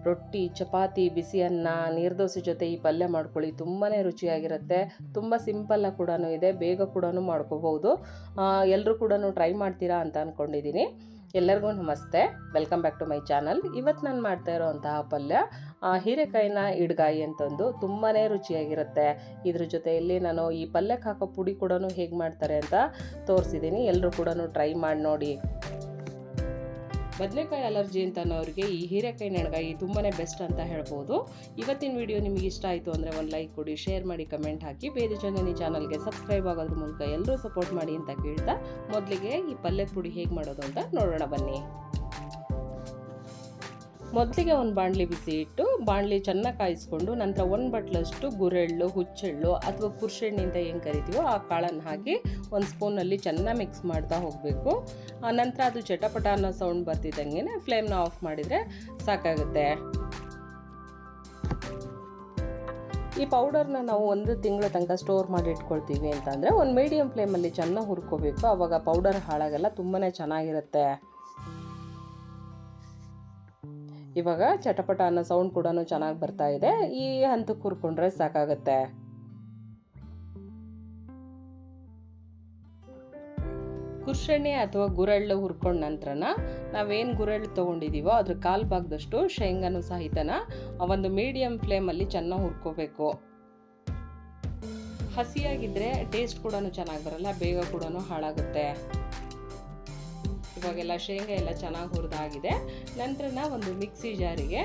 ರೊಟ್ಟಿ, ಚಪಾತಿ, ಬಿಸಿ ಅನ್ನ, ನೀರ್ದೋಸೆ ಜೊತೆ ಈ ಪಲ್ಯ ಮಾಡ್ಕೊಳ್ಳಿ. ತುಂಬಾ ರುಚಿಯಾಗಿರುತ್ತೆ. ತುಂಬ ಸಿಂಪಲ್ಲಾಗಿ ಕೂಡ ಇದೆ, ಬೇಗ ಕೂಡ ಮಾಡ್ಕೋಬಹುದು. ಎಲ್ಲರೂ ಕೂಡ ಟ್ರೈ ಮಾಡ್ತೀರಾ ಅಂತ ಅಂದ್ಕೊಂಡಿದ್ದೀನಿ. ಎಲ್ಲರಿಗೂ ನಮಸ್ತೆ, welcome back to my channel. ಇವತ್ತು ನಾನು ಮಾಡ್ತಾ ಇರೋವಂತಹ ಪಲ್ಯ ಹೀರೆಕಾಯಿನ ಇಡ್ಗಾಯಿ ಅಂತಂದು ತುಂಬಾ ರುಚಿಯಾಗಿರುತ್ತೆ. ಇದ್ರ ಜೊತೆಯಲ್ಲಿ ನಾನು ಈ ಪಲ್ಯಕ್ಕೆ ಹಾಕೋ ಪುಡಿ ಕೂಡ ಹೇಗೆ ಮಾಡ್ತಾರೆ ಅಂತ ತೋರಿಸಿದ್ದೀನಿ. ಎಲ್ಲರೂ ಕೂಡ ಟ್ರೈ ಮಾಡಿ ನೋಡಿ. ಬದನೆಕಾಯಿ ಅಲರ್ಜಿ ಅಂತ ಅನ್ನೋರಿಗೆ ಈ ಹೀರೆಕಾಯಿ ಎಣ್ಗಾಯಿ ತುಂಬಾ ಬೆಸ್ಟ್ ಅಂತ ಹೇಳ್ಬೋದು. ಇವತ್ತಿನ ವಿಡಿಯೋ ನಿಮಗೆ ಇಷ್ಟ ಆಯಿತು ಅಂದರೆ ಒಂದು ಲೈಕ್ ಕೊಡಿ, ಶೇರ್ ಮಾಡಿ, ಕಮೆಂಟ್ ಹಾಕಿ. ಬೇರೆ ಜನ ಈ ಚಾನಲ್ಗೆ ಸಬ್ಸ್ಕ್ರೈಬ್ ಆಗೋದ್ರ ಮೂಲಕ ಎಲ್ಲರೂ ಸಪೋರ್ಟ್ ಮಾಡಿ ಅಂತ ಕೇಳ್ತಾ ಮೊದಲಿಗೆ ಈ ಪಲ್ಯದ ಪುಡಿ ಹೇಗೆ ಮಾಡೋದು ಅಂತ ನೋಡೋಣ ಬನ್ನಿ. ಮೊದಲಿಗೆ ಒಂದು ಬಾಣಲಿ ಬಿಸಿ ಇಟ್ಟು ಬಾಣಲಿ ಚೆನ್ನಾಗಿ ಕಾಯಿಸ್ಕೊಂಡು ನಂತರ ಒಂದು ಬಟ್ಲಷ್ಟು ಗುರೆಳ್ಳು, ಹುಚ್ಚೆಳ್ಳು ಅಥವಾ ಕುರ್ಷೆಣ್ಣೆ ಅಂತ ಏನು ಕರಿತೀವೋ ಆ ಕಾಳನ್ನು ಹಾಕಿ ಒಂದು ಸ್ಪೂನಲ್ಲಿ ಚೆನ್ನಾಗಿ ಮಿಕ್ಸ್ ಮಾಡ್ತಾ ಹೋಗಬೇಕು. ನಂತರ ಅದು ಚಟಪಟ ಅನ್ನೋ ಸೌಂಡ್ ಬರ್ತಿದ್ದಂಗೆ ಫ್ಲೇಮ್ನ ಆಫ್ ಮಾಡಿದರೆ ಸಾಕಾಗುತ್ತೆ. ಈ ಪೌಡರ್ನ ನಾವು 1 ತಿಂಗಳ ತನಕ ಸ್ಟೋರ್ ಮಾಡಿ ಇಟ್ಕೊಳ್ತೀವಿ ಅಂತಂದರೆ ಒಂದು ಮೀಡಿಯಮ್ ಫ್ಲೇಮಲ್ಲಿ ಚೆನ್ನಾಗಿ ಹುರ್ಕೋಬೇಕು. ಆವಾಗ ಪೌಡರ್ ಹಾಳಾಗೆಲ್ಲ ತುಂಬಾ ಚೆನ್ನಾಗಿರುತ್ತೆ. ಇವಾಗ ಚಟಪಟ ಅನ್ನೋ ಸೌಂಡ್ ಕೂಡ ಚೆನ್ನಾಗಿ ಬರ್ತಾ ಇದೆ. ಈ ಹಂತಕ್ಕೆ ಹುರ್ಕೊಂಡ್ರೆ ಸಾಕಾಗುತ್ತೆ. ಕುರ್ಷೆಣ್ಣೆ ಅಥವಾ ಗುರೆಳ್ಳು ಹುರ್ಕೊಂಡ ನಂತರನ ನಾವೇನು ಗುರೆಳ್ಳು ತೊಗೊಂಡಿದ್ದೀವೋ ಅದ್ರ ಕಾಲು ಭಾಗದಷ್ಟು ಶೇಂಗಾನು ಸಹಿತನ ಒಂದು ಮೀಡಿಯಂ ಫ್ಲೇಮಲ್ಲಿ ಚೆನ್ನಾಗಿ ಹುರ್ಕೋಬೇಕು. ಹಸಿಯಾಗಿದ್ದರೆ ಟೇಸ್ಟ್ ಕೂಡ ಚೆನ್ನಾಗಿ ಬರಲ್ಲ, ಬೇಗ ಕೂಡ ಹಾಳಾಗುತ್ತೆ. ಇವಾಗೆಲ್ಲ ಶೇಂಗಾ ಎಲ್ಲ ಚೆನ್ನಾಗಿ ಹುರಿದಾಗಿದೆ. ನಂತರ ಒಂದು ಮಿಕ್ಸಿ ಜಾರಿಗೆ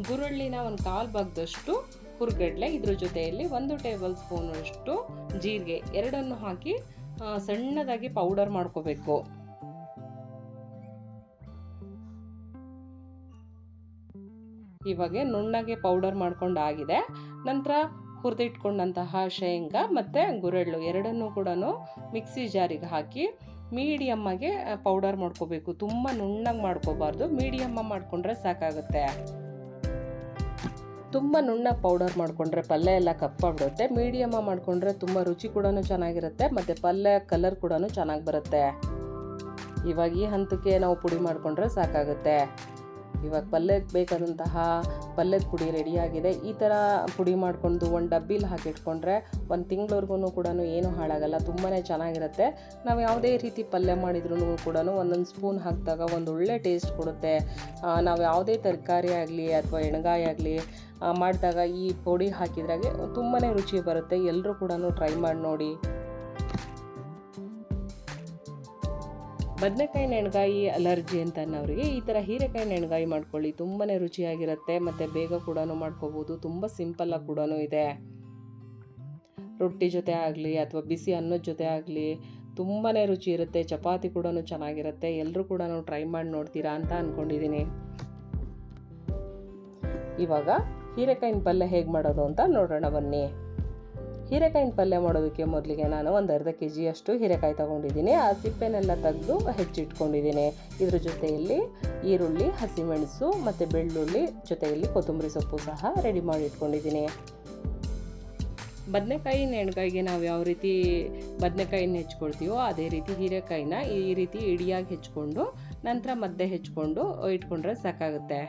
ಗುರುಳ್ಳಿನ ಒಂದು ಕಾಲು ಭಾಗದಷ್ಟು ಹುರ್ಗಡ್ಲೆ, ಇದ್ರ ಜೊತೆಯಲ್ಲಿ 1 ಟೇಬಲ್ ಸ್ಪೂನಷ್ಟು ಜೀರಿಗೆ ಎರಡನ್ನು ಹಾಕಿ ಸಣ್ಣದಾಗಿ ಪೌಡರ್ ಮಾಡ್ಕೋಬೇಕು. ಇವಾಗ ನುಣ್ಣಗೆ ಪೌಡರ್ ಮಾಡ್ಕೊಂಡಾಗಿದೆ. ನಂತರ ಹುರಿದಿಟ್ಕೊಂಡಂತಹ ಶೇಂಗಾ ಮತ್ತು ಗುರೆಳ್ಳು ಎರಡನ್ನೂ ಕೂಡ ಮಿಕ್ಸಿ ಜಾರಿಗೆ ಹಾಕಿ ಮೀಡಿಯಮ್ ಆಗಿ ಪೌಡರ್ ಮಾಡ್ಕೋಬೇಕು. ತುಂಬ ನುಣ್ಣಗೆ ಮಾಡ್ಕೋಬಾರ್ದು, ಮೀಡಿಯಮ್ ಮಾಡಿಕೊಂಡ್ರೆ ಸಾಕಾಗುತ್ತೆ. ತುಂಬ ನುಣ್ಣಗೆ ಪೌಡರ್ ಮಾಡಿಕೊಂಡ್ರೆ ಪಲ್ಯ ಎಲ್ಲ ಕಪ್ಪಾಗ್ಬಿಡುತ್ತೆ. ಮೀಡಿಯಮ್ ಮಾಡಿಕೊಂಡ್ರೆ ತುಂಬ ರುಚಿ ಕೂಡ ಚೆನ್ನಾಗಿರುತ್ತೆ ಮತ್ತು ಪಲ್ಯ ಕಲರ್ ಕೂಡ ಚೆನ್ನಾಗಿ ಬರುತ್ತೆ. ಇವಾಗ ಈ ಹಂತಕ್ಕೆ ನಾವು ಪುಡಿ ಮಾಡಿಕೊಂಡ್ರೆ ಸಾಕಾಗುತ್ತೆ. ಇವಾಗ ಪಲ್ಯಕ್ಕೆ ಬೇಕಾದಂತಹ ಪಲ್ಯದ ಪುಡಿ ರೆಡಿಯಾಗಿದೆ. ಈ ಥರ ಪುಡಿ ಮಾಡಿಕೊಂಡು ಒಂದು ಡಬ್ಬಿಲಿ ಹಾಕಿಟ್ಕೊಂಡ್ರೆ 1 ತಿಂಗಳವರೆಗೂ ಕೂಡ ಏನೂ ಹಾಳಾಗಲ್ಲ, ತುಂಬಾ ಚೆನ್ನಾಗಿರುತ್ತೆ. ನಾವು ಯಾವುದೇ ರೀತಿ ಪಲ್ಯ ಮಾಡಿದ್ರೂ ಕೂಡ ಒಂದೊಂದು ಸ್ಪೂನ್ ಹಾಕಿದಾಗ ಒಂದು ಒಳ್ಳೆ ಟೇಸ್ಟ್ ಕೊಡುತ್ತೆ. ನಾವು ಯಾವುದೇ ತರಕಾರಿ ಆಗಲಿ ಅಥವಾ ಎಣ್ಗಾಯಿ ಆಗಲಿ ಮಾಡಿದಾಗ ಈ ಪುಡಿ ಹಾಕಿದ್ರಾಗೆ ತುಂಬಾ ರುಚಿ ಬರುತ್ತೆ. ಎಲ್ಲರೂ ಕೂಡ ಟ್ರೈ ಮಾಡಿ ನೋಡಿ. ಬದನೆಕಾಯಿ ಎಣ್ಗಾಯಿ ಅಲರ್ಜಿ ಅಂತ ಅನ್ನೋರಿಗೆ ಈ ಥರ ಹೀರೆಕಾಯಿ ಎಣ್ಗಾಯಿ ಮಾಡ್ಕೊಳ್ಳಿ. ತುಂಬಾ ರುಚಿಯಾಗಿರುತ್ತೆ ಮತ್ತು ಬೇಗ ಕೂಡ ಮಾಡ್ಕೋಬೋದು. ತುಂಬ ಸಿಂಪಲ್ಲಾಗಿ ಕೂಡ ಇದೆ. ರೊಟ್ಟಿ ಜೊತೆ ಆಗಲಿ ಅಥವಾ ಬಿಸಿ ಅನ್ನದ ಜೊತೆ ಆಗಲಿ ತುಂಬಾ ರುಚಿ ಇರುತ್ತೆ. ಚಪಾತಿ ಕೂಡ ಚೆನ್ನಾಗಿರುತ್ತೆ. ಎಲ್ಲರೂ ಕೂಡ ಟ್ರೈ ಮಾಡಿ ನೋಡ್ತೀರಾ ಅಂತ ಅಂದ್ಕೊಂಡಿದ್ದೀನಿ. ಇವಾಗ ಹೀರೆಕಾಯಿನ ಪಲ್ಯ ಹೇಗೆ ಮಾಡೋದು ಅಂತ ನೋಡೋಣ ಬನ್ನಿ. ಹೀರೆಕಾಯಿನ ಪಲ್ಯ ಮಾಡೋದಕ್ಕೆ ಮೊದಲಿಗೆ ನಾನು ಒಂದು ಅರ್ಧ kg ಹೀರೆಕಾಯಿ ತೊಗೊಂಡಿದ್ದೀನಿ. ಆ ಸಿಪ್ಪೆನೆಲ್ಲ ತೆಗೆದು ಹೆಚ್ಚಿಟ್ಕೊಂಡಿದ್ದೀನಿ. ಇದ್ರ ಜೊತೆಯಲ್ಲಿ ಈರುಳ್ಳಿ, ಹಸಿಮೆಣಸು ಮತ್ತು ಬೆಳ್ಳುಳ್ಳಿ ಜೊತೆಯಲ್ಲಿ ಕೊತ್ತಂಬರಿ ಸೊಪ್ಪು ಸಹ ರೆಡಿ ಮಾಡಿ ಇಟ್ಕೊಂಡಿದ್ದೀನಿ. ಬದನೆಕಾಯಿ ಎಣ್ಗಾಯಿಗೆ ನಾವು ಯಾವ ರೀತಿ ಬದನೆಕಾಯಿನ ಹೆಚ್ಕೊಳ್ತೀವೋ ಅದೇ ರೀತಿ ಹೀರೆಕಾಯಿನ ಈ ರೀತಿ ಇಡಿಯಾಗಿ ಹೆಚ್ಕೊಂಡು ನಂತರ ಮಧ್ಯೆ ಹೆಚ್ಕೊಂಡು ಇಟ್ಕೊಂಡ್ರೆ ಸಾಕಾಗುತ್ತೆ.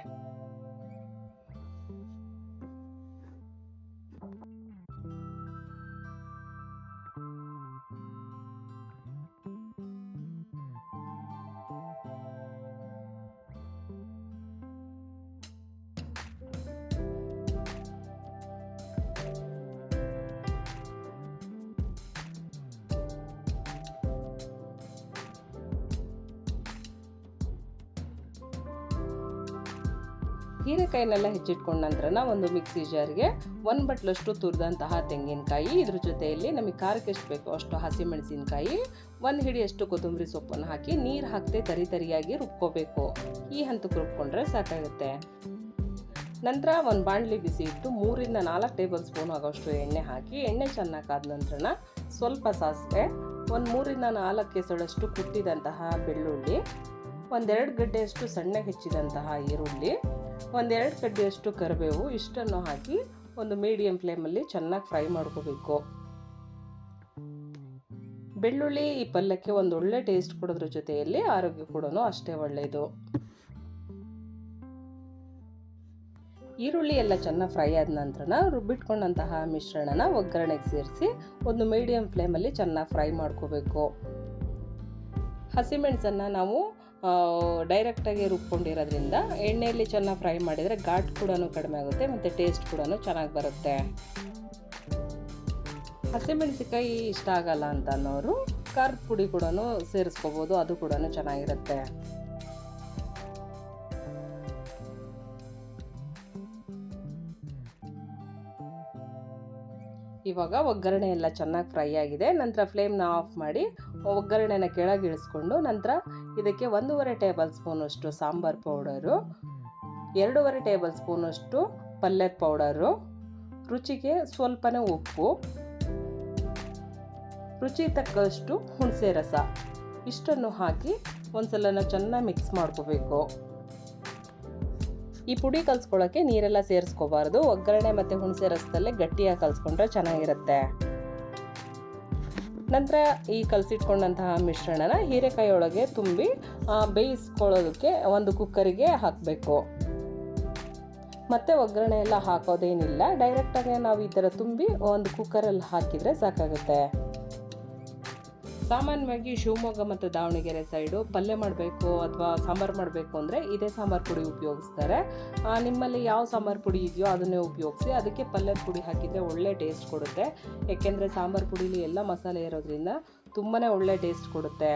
ಹೀರೆಕಾಯಿನೆಲ್ಲ ಹೆಚ್ಚಿಟ್ಕೊಂಡ ನಂತರ ಒಂದು ಮಿಕ್ಸಿ ಜಾರ್ಗೆ 1 ಬಟ್ಲಷ್ಟು ತುರಿದಂತಹ ತೆಂಗಿನಕಾಯಿ, ಇದ್ರ ಜೊತೆಯಲ್ಲಿ ನಮಗೆ ಖಾರಕ್ಕೆ ಎಷ್ಟು ಬೇಕೋ ಅಷ್ಟು ಹಸಿಮೆಣಸಿನಕಾಯಿ, 1 ಹಿಡಿಯಷ್ಟು ಕೊತ್ತಂಬರಿ ಸೊಪ್ಪನ್ನು ಹಾಕಿ ನೀರು ಹಾಕದೆ ತರಿಯಾಗಿ ರುಬ್ಕೋಬೇಕು. ಈ ಹಂತಕ್ಕೆ ರುಬ್ಕೊಂಡ್ರೆ ಸಾಕಾಗುತ್ತೆ. ನಂತರ ಒಂದು ಬಾಣಲಿ ಬಿಸಿ ಇಟ್ಟು 3 ರಿಂದ 4 ಟೇಬಲ್ ಸ್ಪೂನ್ ಆಗೋಷ್ಟು ಎಣ್ಣೆ ಹಾಕಿ ಎಣ್ಣೆ ಚೆನ್ನಾಗಿ ಕಾದ ನಂತರ ಸ್ವಲ್ಪ ಸಾಸಿವೆ, ಒಂದು 3 ರಿಂದ 4 ಎಸಳಷ್ಟು ಕುಟ್ಟಿದಂತಹ ಬೆಳ್ಳುಳ್ಳಿ, 1-2 ಗಡ್ಡೆಯಷ್ಟು ಸಣ್ಣಗೆ ಹೆಚ್ಚಿದಂತಹ ಈರುಳ್ಳಿ, 1-2 ಕಡ್ಡಿಯಷ್ಟು ಕರಿಬೇವು ಇಷ್ಟನ್ನು ಹಾಕಿ ಒಂದು ಮೀಡಿಯಂ ಫ್ಲೇಮಲ್ಲಿ ಚೆನ್ನಾಗಿ ಫ್ರೈ ಮಾಡ್ಕೋಬೇಕು. ಬೆಳ್ಳುಳ್ಳಿ ಈ ಪಲ್ಯಕ್ಕೆ ಒಂದು ಒಳ್ಳೆ ಟೇಸ್ಟ್ ಕೊಡೋದ್ರ ಜೊತೆಯಲ್ಲಿ ಆರೋಗ್ಯ ಕೂಡ ಅಷ್ಟೇ ಒಳ್ಳೆಯದು. ಈರುಳ್ಳಿ ಎಲ್ಲ ಚೆನ್ನಾಗಿ ಫ್ರೈ ಆದ ನಂತರ ರುಬ್ಬಿಟ್ಕೊಂಡಂತಹ ಮಿಶ್ರಣನ ಒಗ್ಗರಣೆಗೆ ಸೇರಿಸಿ ಒಂದು ಮೀಡಿಯಂ ಫ್ಲೇಮಲ್ಲಿ ಚೆನ್ನಾಗಿ ಫ್ರೈ ಮಾಡ್ಕೋಬೇಕು. ಹಸಿಮೆಣಸನ್ನು ನಾವು ಡೈರೆಕ್ಟಾಗಿ ರುಬ್ಕೊಂಡಿರೋದ್ರಿಂದ ಎಣ್ಣೆಯಲ್ಲಿ ಚೆನ್ನಾಗಿ ಫ್ರೈ ಮಾಡಿದರೆ ಘಾಟ್ ಕೂಡ ಕಡಿಮೆ ಆಗುತ್ತೆ ಮತ್ತು ಟೇಸ್ಟ್ ಕೂಡ ಚೆನ್ನಾಗಿ ಬರುತ್ತೆ. ಹಸಿಮೆಣಸಿಕಾಯಿ ಇಷ್ಟ ಆಗಲ್ಲ ಅಂತ ಅನ್ನೋರು ಖಾರದ ಪುಡಿ ಕೂಡ ಸೇರಿಸ್ಕೋಬೋದು, ಅದು ಕೂಡ ಚೆನ್ನಾಗಿರುತ್ತೆ. ಇವಾಗ ಒಗ್ಗರಣೆ ಎಲ್ಲ ಚೆನ್ನಾಗಿ ಫ್ರೈ ಆಗಿದೆ. ನಂತರ ಫ್ಲೇಮ್ನ ಆಫ್ ಮಾಡಿ ಒಗ್ಗರಣೆನ ಕೆಳಗೆ ಇಳಿಸ್ಕೊಂಡು ನಂತರ ಇದಕ್ಕೆ 1.5 ಟೇಬಲ್ ಸ್ಪೂನಷ್ಟು ಸಾಂಬಾರು ಪೌಡರು, 2.5 ಟೇಬಲ್ ಸ್ಪೂನಷ್ಟು ಪಲ್ಯದ ಪೌಡರು, ರುಚಿಗೆ ಸ್ವಲ್ಪನೇ ಉಪ್ಪು, ರುಚಿ ತಕ್ಕಷ್ಟು ಹುಣಸೆ ರಸ ಇಷ್ಟನ್ನು ಹಾಕಿ ಒಂದ್ಸಲ ಚೆನ್ನಾಗಿ ಮಿಕ್ಸ್ ಮಾಡ್ಕೋಬೇಕು. ಈ ಪುಡಿ ಕಲಿಸ್ಕೊಳ್ಳೋಕ್ಕೆ ನೀರೆಲ್ಲ ಸೇರಿಸ್ಕೋಬಾರ್ದು. ಒಗ್ಗರಣೆ ಮತ್ತು ಹುಣಸೆ ರಸದಲ್ಲೇ ಗಟ್ಟಿಯಾಗಿ ಕಲಿಸ್ಕೊಂಡ್ರೆ ಚೆನ್ನಾಗಿರುತ್ತೆ. ನಂತರ ಈ ಕಲಸಿಟ್ಕೊಂಡಂತಹ ಮಿಶ್ರಣನ ಹೀರೆಕಾಯಿ ಒಳಗೆ ತುಂಬಿ ಬೇಯಿಸ್ಕೊಳ್ಳೋದಕ್ಕೆ ಒಂದು ಕುಕ್ಕರಿಗೆ ಹಾಕಬೇಕು. ಮತ್ತೆ ಒಗ್ಗರಣೆ ಎಲ್ಲ ಹಾಕೋದೇನಿಲ್ಲ, ಡೈರೆಕ್ಟಾಗಿ ನಾವು ಈ ಥರ ತುಂಬಿ ಒಂದು ಕುಕ್ಕರಲ್ಲಿ ಹಾಕಿದರೆ ಸಾಕಾಗುತ್ತೆ. ಸಾಮಾನ್ಯವಾಗಿ ಶಿವಮೊಗ್ಗ ಮತ್ತು ದಾವಣಗೆರೆ ಸೈಡು ಪಲ್ಯ ಮಾಡಬೇಕು ಅಥವಾ ಸಾಂಬಾರು ಮಾಡಬೇಕು ಅಂದರೆ ಇದೇ ಸಾಂಬಾರು ಪುಡಿ ಉಪಯೋಗಿಸ್ತಾರೆ. ನಿಮ್ಮಲ್ಲಿ ಯಾವ ಸಾಂಬಾರು ಪುಡಿ ಇದೆಯೋ ಅದನ್ನೇ ಉಪಯೋಗಿಸಿ. ಅದಕ್ಕೆ ಪಲ್ಯದ ಪುಡಿ ಹಾಕಿದರೆ ಒಳ್ಳೆ ಟೇಸ್ಟ್ ಕೊಡುತ್ತೆ. ಏಕೆಂದರೆ ಸಾಂಬಾರು ಪುಡಿಲಿ ಎಲ್ಲ ಮಸಾಲೆ ಇರೋದ್ರಿಂದ ತುಂಬಾ ಒಳ್ಳೆ ಟೇಸ್ಟ್ ಕೊಡುತ್ತೆ.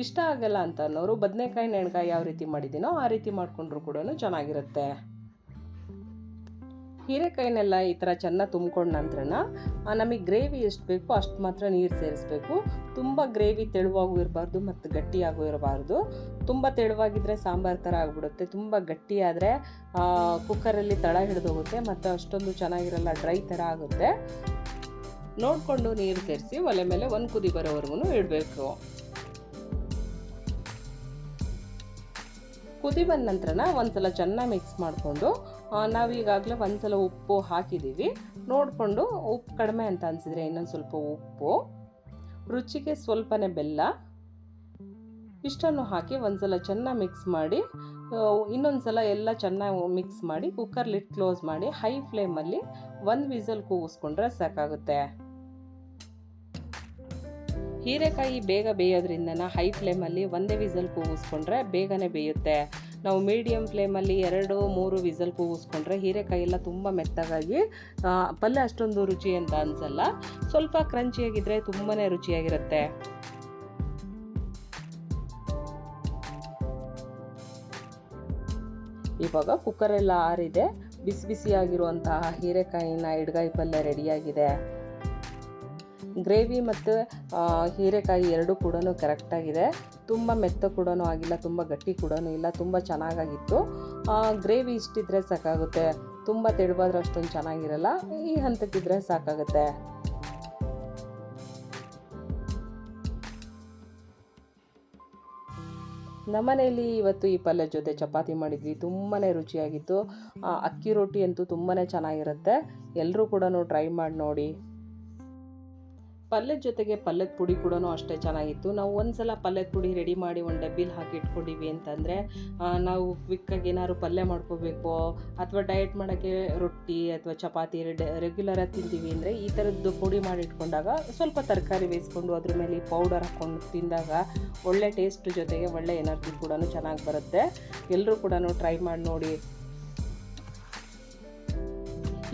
ಇಷ್ಟ ಆಗಲ್ಲ ಅಂತ ಅನ್ನೋರು ಬದನೆಕಾಯಿ ನೆಣ್ಕಾಯಿ ಯಾವ ರೀತಿ ಮಾಡಿದ್ದೀನೋ ಆ ರೀತಿ ಮಾಡಿಕೊಂಡ್ರು ಕೂಡ ಚೆನ್ನಾಗಿರುತ್ತೆ. ಹೀರೆಕಾಯಿನೆಲ್ಲ ಈ ಥರ ಚೆನ್ನಾಗಿ ತುಂಬ್ಕೊಂಡ ನಂತರ ನಮಗೆ ಗ್ರೇವಿ ಎಷ್ಟು ಬೇಕೋ ಅಷ್ಟು ಮಾತ್ರ ನೀರು ಸೇರಿಸ್ಬೇಕು. ತುಂಬ ಗ್ರೇವಿ ತೆಳುವಾಗೂ ಇರಬಾರ್ದು ಮತ್ತು ಗಟ್ಟಿಯಾಗೂ ಇರಬಾರ್ದು. ತುಂಬ ತೆಳುವಾಗಿದ್ದರೆ ಸಾಂಬಾರು ಥರ ಆಗಿಬಿಡುತ್ತೆ, ತುಂಬ ಗಟ್ಟಿಯಾದರೆ ಕುಕ್ಕರಲ್ಲಿ ತಳ ಹಿಡಿದೋಗುತ್ತೆ ಮತ್ತು ಅಷ್ಟೊಂದು ಚೆನ್ನಾಗಿರಲ್ಲ, ಡ್ರೈ ಥರ ಆಗುತ್ತೆ. ನೋಡಿಕೊಂಡು ನೀರು ಸೇರಿಸಿ ಒಲೆ ಮೇಲೆ ಒಂದು ಕುದಿ ಬರೋವರೆಗೂ ಇಡಬೇಕು. ಕುದಿ ಬಂದ ನಂತರ ಒಂದ್ಸಲ ಚೆನ್ನಾಗಿ ಮಿಕ್ಸ್ ಮಾಡಿಕೊಂಡು ನಾವೀಗಾಗಲೇ ಒಂದ್ಸಲ ಉಪ್ಪು ಹಾಕಿದ್ದೀವಿ, ನೋಡಿಕೊಂಡು ಉಪ್ಪು ಕಡಿಮೆ ಅಂತ ಅನಿಸಿದರೆ ಇನ್ನೊಂದು ಸ್ವಲ್ಪ ಉಪ್ಪು, ರುಚಿಗೆ ಸ್ವಲ್ಪನೇ ಬೆಲ್ಲ ಇಷ್ಟನ್ನು ಹಾಕಿ ಒಂದ್ಸಲ ಚೆನ್ನಾಗಿ ಮಿಕ್ಸ್ ಮಾಡಿ ಇನ್ನೊಂದು ಸಲ ಎಲ್ಲ ಚೆನ್ನಾಗಿ ಮಿಕ್ಸ್ ಮಾಡಿ ಕುಕ್ಕರ್ ಲಿಡ್ ಕ್ಲೋಸ್ ಮಾಡಿ ಹೈ ಫ್ಲೇಮಲ್ಲಿ 1 ವಿಸಲ್ ಕೂಗಿಸ್ಕೊಂಡ್ರೆ ಸಾಕಾಗುತ್ತೆ. ಹೀರೆಕಾಯಿ ಬೇಗ ಬೇಯೋದ್ರಿಂದ ಹೈ ಫ್ಲೇಮಲ್ಲಿ 1 ವಿಸಲ್ ಕೂಗಿಸ್ಕೊಂಡ್ರೆ ಬೇಗನೆ ಬೇಯುತ್ತೆ. ನಾವು ಮೀಡಿಯಮ್ ಫ್ಲೇಮಲ್ಲಿ 2-3 ವಿಸಲ್ ಕೂಗಿಸ್ಕೊಂಡ್ರೆ ಹೀರೆಕಾಯಿ ಎಲ್ಲ ತುಂಬ ಮೆತ್ತಗಾಗಿ ಪಲ್ಯ ಅಷ್ಟೊಂದು ರುಚಿ ಅಂತ ಅನಿಸಲ್ಲ. ಸ್ವಲ್ಪ ಕ್ರಂಚಿಯಾಗಿದ್ದರೆ ತುಂಬಾ ರುಚಿಯಾಗಿರುತ್ತೆ. ಇವಾಗ ಕುಕ್ಕರೆಲ್ಲ ಆರಿದೆ, ಬಿಸಿ ಬಿಸಿಯಾಗಿರುವಂತಹ ಹೀರೆಕಾಯಿನ ಎಡ್ಗಾಯಿ ಪಲ್ಯ ರೆಡಿಯಾಗಿದೆ. ಗ್ರೇವಿ ಮತ್ತು ಹೀರೆಕಾಯಿ ಎರಡೂ ಕೂಡ ಕರೆಕ್ಟಾಗಿದೆ. ತುಂಬ ಮೆತ್ತ ಕೂಡ ಆಗಿಲ್ಲ, ತುಂಬ ಗಟ್ಟಿ ಕೂಡ ಇಲ್ಲ, ತುಂಬ ಚೆನ್ನಾಗಾಗಿತ್ತು. ಗ್ರೇವಿ ಇಷ್ಟಿದ್ರೆ ಸಾಕಾಗುತ್ತೆ, ತುಂಬ ತೆಳುವಾದ್ರೆ ಅಷ್ಟೊಂದು ಚೆನ್ನಾಗಿರಲ್ಲ. ಈ ಹಂತಕ್ಕಿದ್ರೆ ಸಾಕಾಗುತ್ತೆ. ನಮ್ಮನೆಯಲ್ಲಿ ಇವತ್ತು ಈ ಪಲ್ಯ ಜೊತೆ ಚಪಾತಿ ಮಾಡಿದ್ವಿ, ತುಂಬಾ ರುಚಿಯಾಗಿತ್ತು. ಅಕ್ಕಿ ರೊಟ್ಟಿ ಅಂತೂ ತುಂಬಾ ಚೆನ್ನಾಗಿರುತ್ತೆ. ಎಲ್ಲರೂ ಕೂಡ ಟ್ರೈ ಮಾಡಿ ನೋಡಿ. ಪಲ್ಯದ ಜೊತೆಗೆ ಪಲ್ಯದ ಪುಡಿ ಕೂಡ ಅಷ್ಟೇ ಚೆನ್ನಾಗಿತ್ತು. ನಾವು ಒಂದ್ಸಲ ಪಲ್ಯದ ಪುಡಿ ರೆಡಿ ಮಾಡಿ ಒಂದು ಡಬ್ಬಿಲಿ ಹಾಕಿ ಇಟ್ಕೊಂಡಿವಿ ಅಂತಂದರೆ ನಾವು ಕ್ವಿಕ್ಕಾಗಿ ಏನಾದ್ರು ಪಲ್ಯ ಮಾಡ್ಕೋಬೇಕು ಅಥವಾ ಡಯಟ್ ಮಾಡೋಕ್ಕೆ ರೊಟ್ಟಿ ಅಥವಾ ಚಪಾತಿ ರೆಗ್ಯುಲರಾಗಿ ತಿಂತೀವಿ ಅಂದರೆ ಈ ಥರದ್ದು ಪುಡಿ ಮಾಡಿ ಇಟ್ಕೊಂಡಾಗ ಸ್ವಲ್ಪ ತರಕಾರಿ ಬೇಯಿಸ್ಕೊಂಡು ಅದ್ರ ಮೇಲೆ ಪೌಡರ್ ಹಾಕ್ಕೊಂಡು ತಿಂದಾಗ ಒಳ್ಳೆ ಟೇಸ್ಟ್ ಜೊತೆಗೆ ಒಳ್ಳೆ ಎನರ್ಜಿ ಕೂಡ ಚೆನ್ನಾಗಿ ಬರುತ್ತೆ. ಎಲ್ಲರೂ ಕೂಡ ಟ್ರೈ ಮಾಡಿ ನೋಡಿ.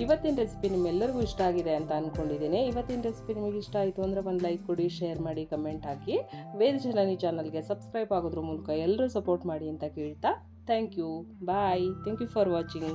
ಇವತ್ತಿನ ರೆಸಿಪಿ ನಿಮ್ಮೆಲ್ಲರಿಗೂ ಇಷ್ಟ ಆಗಿದೆ ಅಂತ ಅಂದ್ಕೊಂಡಿದ್ದೀನಿ. ಇವತ್ತಿನ ರೆಸಿಪಿ ನಿಮಗೆ ಇಷ್ಟ ಆಯಿತು ಅಂದರೆ ಒಂದು ಲೈಕ್ ಕೊಡಿ, ಶೇರ್ ಮಾಡಿ, ಕಮೆಂಟ್ ಹಾಕಿ. ವೇದ ಜನನಿ ಚಾನಲ್ಗೆ ಸಬ್ಸ್ಕ್ರೈಬ್ ಆಗೋದ್ರ ಮೂಲಕ ಎಲ್ಲರೂ ಸಪೋರ್ಟ್ ಮಾಡಿ ಅಂತ ಕೇಳ್ತಾ thank you. Bye. Thank you for watching.